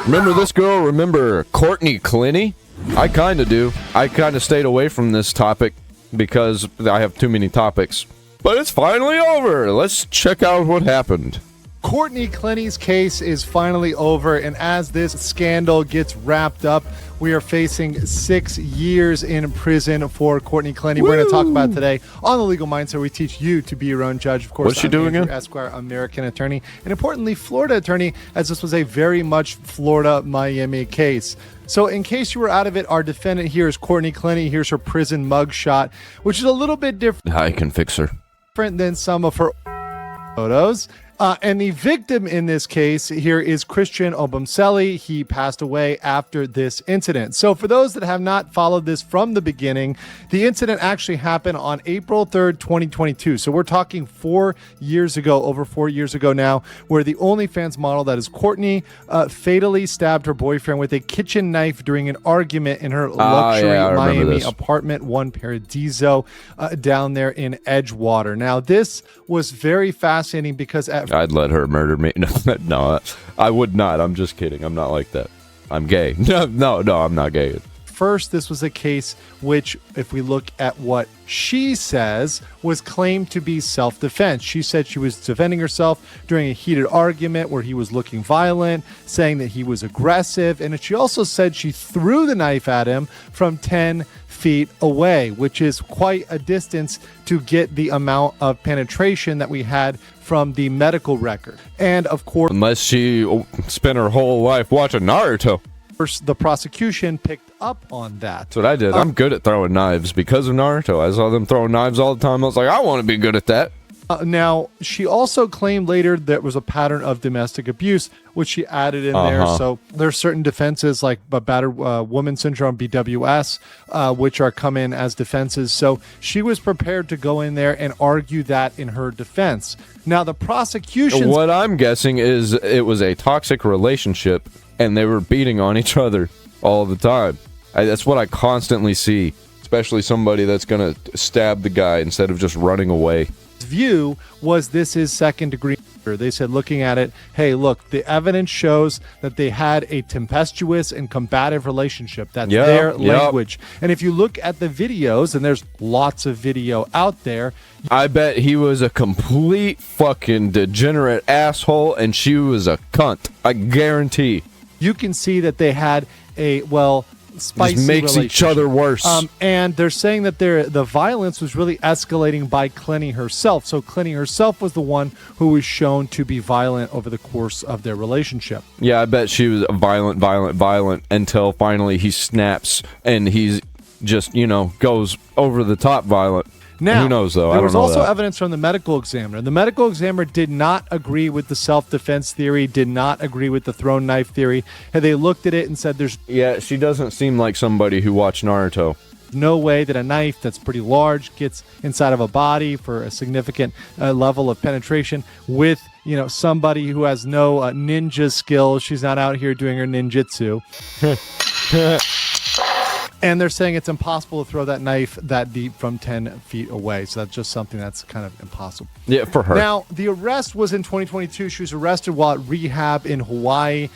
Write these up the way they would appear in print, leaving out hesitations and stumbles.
Remember this girl? Remember Courtney Clenney? I kind of do. I kind of stayed away from this topic because I have too many topics. But it's finally over. Let's check out what happened. Courtney Clenney's case is finally over, and as this scandal gets wrapped up, we are facing 6 years in prison for Courtney Clenney. We're going to talk about today on The Legal Mindset, where we teach you to be your own judge. Of course, what's she doing again? Esquire, American attorney, and importantly, Florida attorney, as this was a very much Florida-Miami case. So in case you were out of it, our defendant here is Courtney Clenney. Here's her prison mugshot, which is a little bit different. I can fix her. Different than some of her photos. And the victim in this case here is Christian Obumseli. He passed away after this incident. So for those that have not followed this from the beginning, the incident actually happened on April 3rd, 2022. So we're talking 4 years ago, over 4 years ago now, where the OnlyFans model, that is Courtney, fatally stabbed her boyfriend with a kitchen knife during an argument in her luxury Miami apartment, One Paradiso, down there in Edgewater. Now, this was very fascinating because I'd let her murder me. No, I would not. I'm just kidding. I'm not like that. I'm gay. No, I'm not gay. First, this was a case which, if we look at what she says, was claimed to be self-defense. She said she was defending herself during a heated argument where he was looking violent, saying that he was aggressive, and she also said she threw the knife at him from 10 feet away, which is quite a distance to get the amount of penetration that we had from the medical record. And of course, unless she spent her whole life watching Naruto, the prosecution picked up on that. That's what I did. I'm good at throwing knives because of Naruto. I saw them throwing knives all the time. I was like, I want to be good at that. Now, she also claimed later there was a pattern of domestic abuse, which she added in there. So there's certain defenses like battered woman syndrome, BWS, which are come in as defenses. So she was prepared to go in there and argue that in her defense. Now, the prosecution... What I'm guessing is it was a toxic relationship and they were beating on each other all the time. That's what I constantly see, especially somebody that's going to stab the guy instead of just running away. View was this is second degree murder. They said, looking at it, hey, look, the evidence shows that they had a tempestuous and combative relationship. That's their language. And if you look at the videos, and there's lots of video out there, I bet he was a complete fucking degenerate asshole and she was a cunt. I guarantee. You can see that they had a, spicy just makes each other worse. And they're saying that the violence was really escalating by Clenney herself. So Clenney herself was the one who was shown to be violent over the course of their relationship. Yeah, I bet she was violent until finally he snaps and he's just, goes over the top violent. Now, who knows, though? There was also evidence from the medical examiner. The medical examiner did not agree with the self-defense theory, did not agree with the thrown knife theory. And they looked at it and said there's... Yeah, she doesn't seem like somebody who watched Naruto. No way that a knife that's pretty large gets inside of a body for a significant level of penetration with, somebody who has no ninja skills. She's not out here doing her ninjutsu. And they're saying it's impossible to throw that knife that deep from 10 feet away. So that's just something that's kind of impossible. Yeah, for her. Now, the arrest was in 2022. She was arrested while at rehab in Hawaii.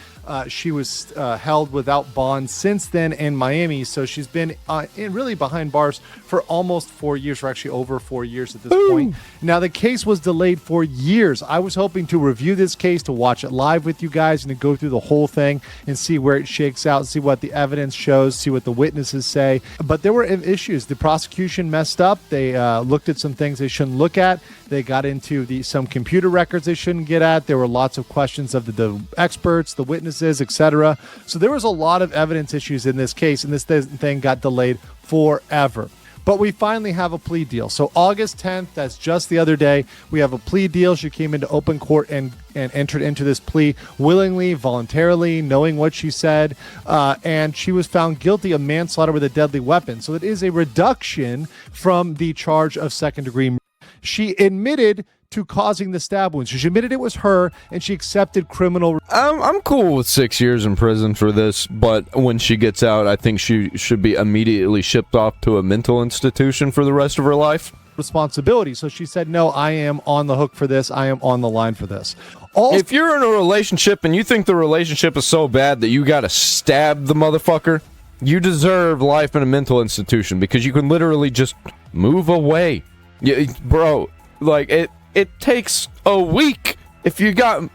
She was held without bond since then in Miami. So she's been really behind bars for almost 4 years, or actually over 4 years at this point. Now, the case was delayed for years. I was hoping to review this case, to watch it live with you guys, and to go through the whole thing and see where it shakes out, see what the evidence shows, see what the witnesses say. But there were issues. The prosecution messed up. They looked at some things they shouldn't look at. They got into some computer records they shouldn't get at. There were lots of questions of the experts, the witnesses, etc. So there was a lot of evidence issues in this case, and this thing got delayed forever. But we finally have a plea deal. So August 10th, that's just the other day, we have a plea deal. She came into open court and entered into this plea willingly, voluntarily, knowing what she said. And she was found guilty of manslaughter with a deadly weapon. So it is a reduction from the charge of second-degree murder. She admitted to causing the stab wounds. She admitted it was her, and she accepted criminal... I'm cool with 6 years in prison for this, but when she gets out, I think she should be immediately shipped off to a mental institution for the rest of her life. Responsibility. So she said, no, I am on the hook for this. I am on the line for this. If you're in a relationship and you think the relationship is so bad that you gotta stab the motherfucker, you deserve life in a mental institution because you can literally just move away. Bro, like it takes a week. If you got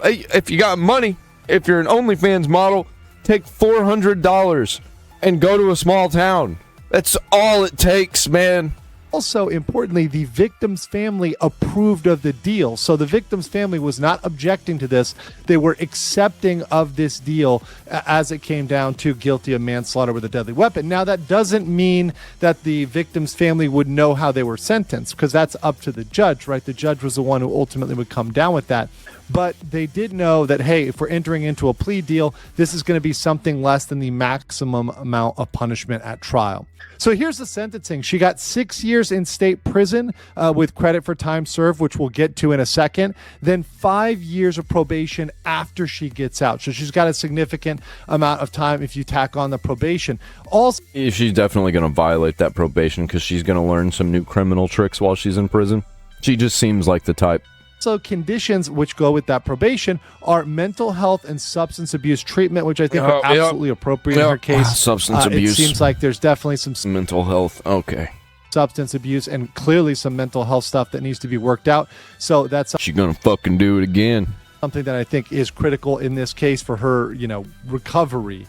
money, if you're an OnlyFans model, take $400 and go to a small town. That's all it takes, man. Also, importantly, the victim's family approved of the deal. So the victim's family was not objecting to this. They were accepting of this deal as it came down to guilty of manslaughter with a deadly weapon. Now, that doesn't mean that the victim's family would know how they were sentenced, because that's up to the judge, right? The judge was the one who ultimately would come down with that. But they did know that, hey, if we're entering into a plea deal, this is going to be something less than the maximum amount of punishment at trial. So here's the sentencing. She got 6 years in state prison with credit for time served, which we'll get to in a second. Then 5 years of probation after she gets out. So she's got a significant amount of time if you tack on the probation. Also, she's definitely going to violate that probation because she's going to learn some new criminal tricks while she's in prison. She just seems like the type. So conditions which go with that probation are mental health and substance abuse treatment, which I think are absolutely appropriate in her case. Substance abuse. It seems like there's definitely some mental health. Okay. Substance abuse and clearly some mental health stuff that needs to be worked out. So that's she's gonna fucking do it again. Something that I think is critical in this case for her, recovery.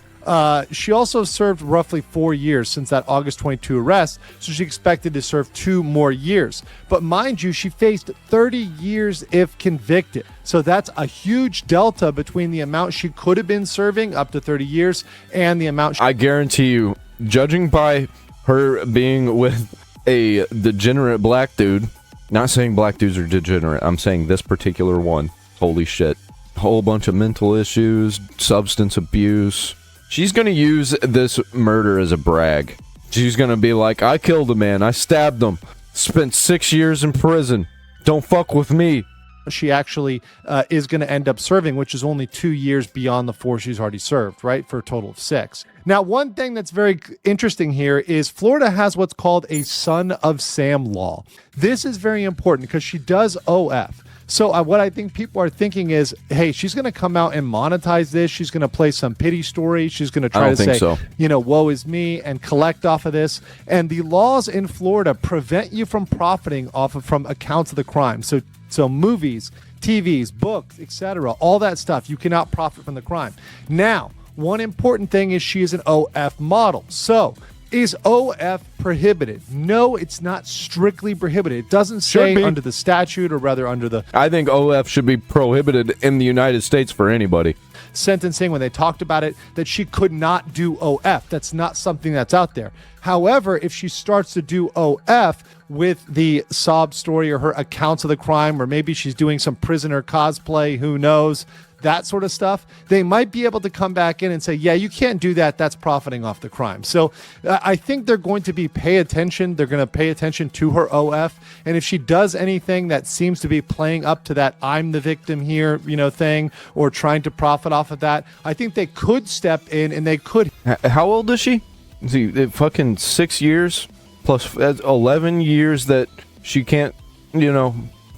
She also served roughly 4 years since that August 22 arrest, so she expected to serve 2 more years. But mind you, she faced 30 years if convicted. So that's a huge delta between the amount she could have been serving, up to 30 years, and the amount I guarantee you, judging by her being with a degenerate black dude, not saying black dudes are degenerate, I'm saying this particular one, holy shit, whole bunch of mental issues, substance abuse. She's going to use this murder as a brag. She's going to be like, I killed a man. I stabbed him. Spent 6 years in prison. Don't fuck with me. She actually is going to end up serving, which is only 2 years beyond the 4 she's already served, right? For a total of 6. Now, one thing that's very interesting here is Florida has what's called a son of Sam law. This is very important because she does OF. So what I think people are thinking is, hey, she's going to come out and monetize this. She's going to play some pity story. She's going to try to say, woe is me, and collect off of this. And the laws in Florida prevent you from profiting from accounts of the crime. So movies, TVs, books, etc., all that stuff, you cannot profit from the crime. Now, one important thing is she is an OF model. So is OF prohibited? No, it's not strictly prohibited. It doesn't say under the statute, or rather under the... I think OF should be prohibited in the United States for anybody. Sentencing, when they talked about it, that she could not do OF. That's not something that's out there. However, if she starts to do OF with the sob story or her accounts of the crime, or maybe she's doing some prisoner cosplay, who knows, that sort of stuff, they might be able to come back in and say, yeah, you can't do that. That's profiting off the crime. So I think they're going to pay attention. They're going to pay attention to her OF. And if she does anything that seems to be playing up to that I'm the victim here, thing, or trying to profit off of that, I think they could step in and they could. How old is she? Is he fucking 6 years plus 11 years that she can't,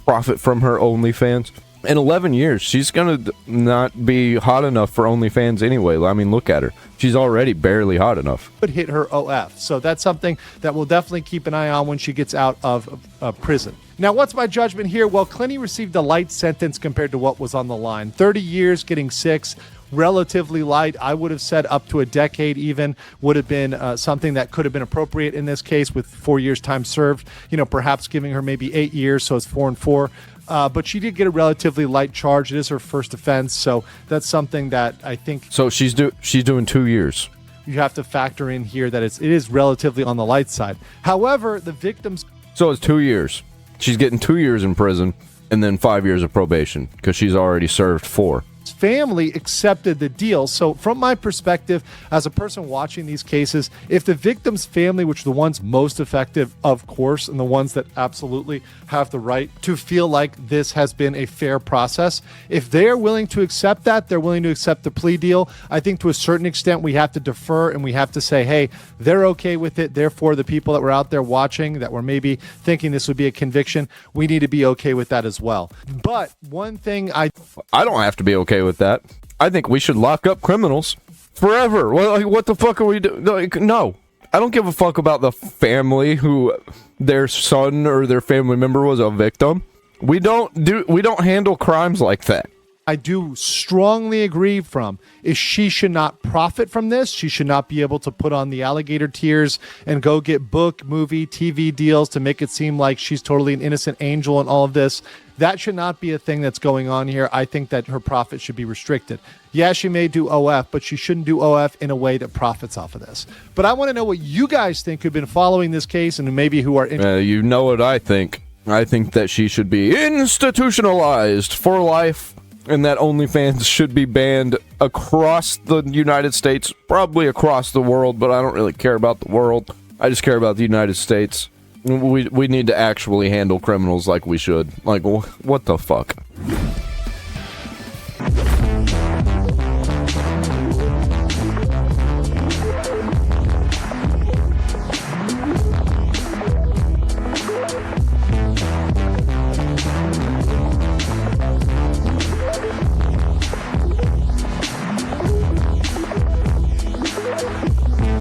profit from her OnlyFans? In 11 years, she's going to not be hot enough for OnlyFans anyway. I mean, look at her. She's already barely hot enough. Could hit her OF. So that's something that we'll definitely keep an eye on when she gets out of prison. Now, what's my judgment here? Well, Clenney received a light sentence compared to what was on the line. 30 years, getting 6. Relatively light. I would have said up to a decade even would have been something that could have been appropriate in this case, with 4 years time served, perhaps giving her maybe 8 years. So it's 4 and 4. But she did get a relatively light charge. It is her first offense, so that's something that I think. So she's doing 2 years. You have to factor in here that it is relatively on the light side. However, the victims. So it's 2 years. She's getting 2 years in prison and then 5 years of probation because she's already served 4. family accepted the deal. So from my perspective, as a person watching these cases, if the victim's family, which are the ones most effective, of course, and the ones that absolutely have the right to feel like this has been a fair process, if they're willing to accept that, they're willing to accept the plea deal, I think to a certain extent we have to defer and we have to say, hey, they're okay with it. Therefore, the people that were out there watching that were maybe thinking this would be a conviction, we need to be okay with that as well. But one thing I don't have to be okay with that. I think we should lock up criminals forever. Well, like, what the fuck are we doing? Like, no. I don't give a fuck about the family who their son or their family member was a victim. We don't handle crimes like that. I do strongly agree is she should not profit from this. She should not be able to put on the alligator tears and go get book, movie, TV deals to make it seem like she's totally an innocent angel and all of this. That should not be a thing that's going on here. I think that her profit should be restricted. Yeah, she may do OF, but she shouldn't do OF in a way that profits off of this. But I want to know what you guys think who've been following this case and maybe who are... you know what I think. I think that she should be institutionalized for life. And that OnlyFans should be banned across the United States, probably across the world, but I don't really care about the world. I just care about the United States. We need to actually handle criminals like we should. Like, what the fuck?